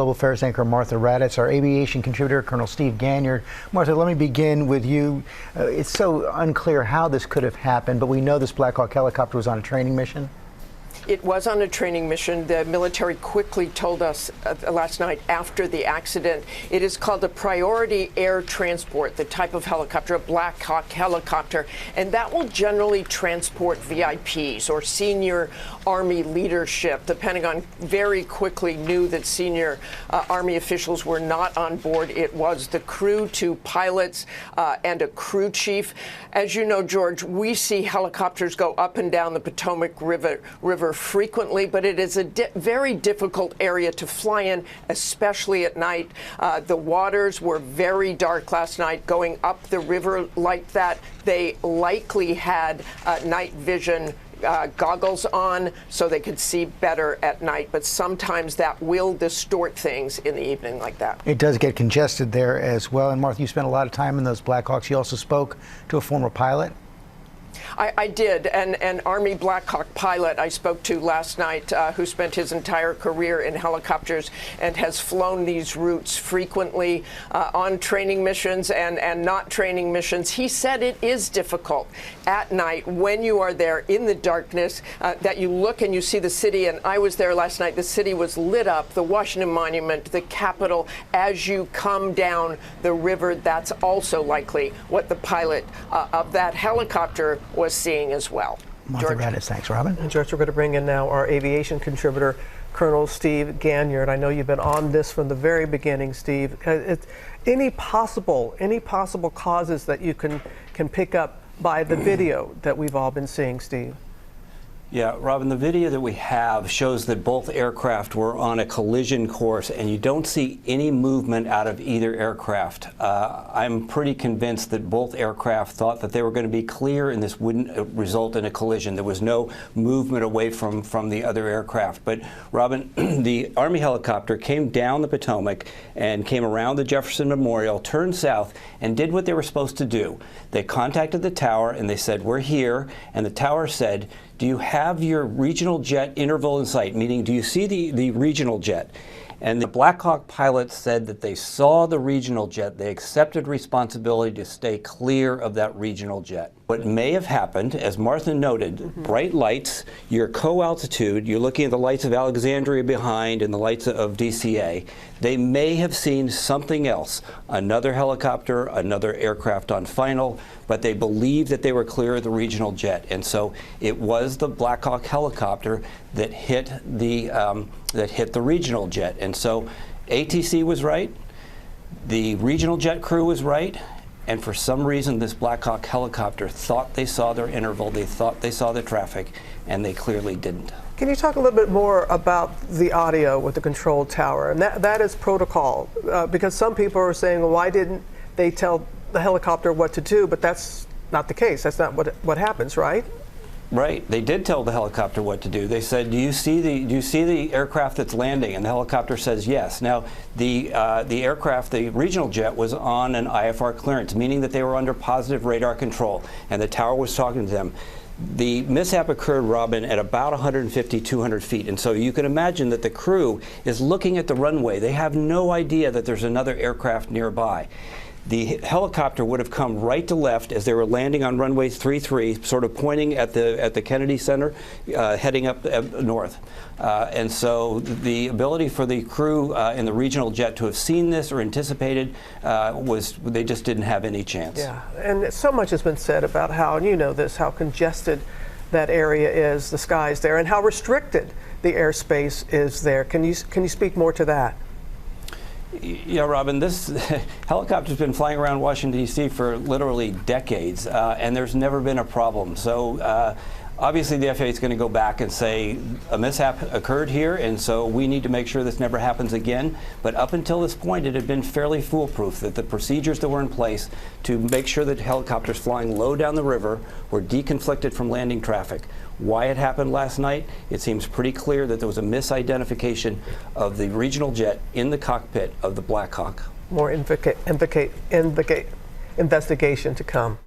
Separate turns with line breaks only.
Global Affairs anchor Martha Raddatz, our aviation contributor, Colonel Steve Ganyard. Martha, let me begin with you. It's so unclear how this could have happened, but we know this Black Hawk helicopter was on a training mission.
It was on a training mission. The military quickly told us last night after the accident. It is called a priority air transport, the type of helicopter, a Black Hawk helicopter, and that will generally transport VIPs or senior Army leadership. The Pentagon very quickly knew that senior Army officials were not on board. It was the crew, two pilots, and a crew chief. As you know, George, we see helicopters go up and down the Potomac River frequently, but it is a very difficult area to fly in, especially at night. The waters were very dark last night going up the river like that. They likely had night vision goggles on so they could see better at night, but sometimes that will distort things in the evening like that.
It does get congested there as well. And Martha, you spent a lot of time in those Black Hawks. You also spoke to a former pilot.
I did, and an Army Black Hawk pilot I spoke to last night who spent his entire career in helicopters and has flown these routes frequently on training missions and not training missions. He said it is difficult at night when you are there in the darkness that you look and you see the city, and I was there last night. The city was lit up, the Washington Monument, the Capitol. As you come down the river, that's also likely what the pilot of that helicopter was seeing as well.
Martha Raddatz, thanks, Robin.
And George, we're going to bring in now our aviation contributor, Colonel Steve Ganyard. I know you've been on this from the very beginning, Steve. Any possible causes that you can pick up by the video that we've all been seeing, Steve?
Yeah, Robin, the video that we have shows that both aircraft were on a collision course, and you don't see any movement out of either aircraft. I'm pretty convinced that both aircraft thought that they were going to be clear and this wouldn't result in a collision. There was no movement away from the other aircraft. But, Robin, the Army helicopter came down the Potomac and came around the Jefferson Memorial, turned south, and did what they were supposed to do. They contacted the tower and they said, "We're here," and the tower said, "Do you have your regional jet interval in sight?" Meaning, do you see the regional jet? And the Black Hawk pilots said that they saw the regional jet. They accepted responsibility to stay clear of that regional jet. What may have happened, as Martha noted, bright lights, you're co-altitude, you're looking at the lights of Alexandria behind and the lights of DCA. They may have seen something else, another helicopter, another aircraft on final, but they believed that they were clear of the regional jet. And so it was the Black Hawk helicopter that hit the regional jet. And so ATC was right, the regional jet crew was right, and for some reason this Black Hawk helicopter thought they saw their interval, they thought they saw the traffic, and they clearly didn't.
Can you talk a little bit more about the audio with the control tower? And that is protocol, because some people are saying, well, why didn't they tell the helicopter what to do? But that's not the case. That's not what happens, right?
Right. They did tell the helicopter what to do. They said, do you see the aircraft that's landing? And the helicopter says yes. Now, the aircraft, the regional jet, was on an IFR clearance, meaning that they were under positive radar control, and the tower was talking to them. The mishap occurred, Robin, at about 150, 200 feet. And so you can imagine that the crew is looking at the runway. They have no idea that there's another aircraft nearby. The helicopter would have come right to left as they were landing on runway 33, sort of pointing at the Kennedy Center, heading up north. And so the ability for the crew in the regional jet to have seen this or anticipated they just didn't have any chance.
Yeah, and so much has been said about how, and you know this, how congested that area is, the skies there, and how restricted the airspace is there. Can you speak more to that?
Yeah, Robin, this helicopter's been flying around Washington, D.C. for literally decades, and there's never been a problem. So obviously the FAA is going to go back and say a mishap occurred here, and so we need to make sure this never happens again. But up until this point, it had been fairly foolproof that the procedures that were in place to make sure that helicopters flying low down the river were deconflicted from landing traffic. Why it happened last night, it seems pretty clear that there was a misidentification of the regional jet in the cockpit of the Black Hawk.
More investigation to come.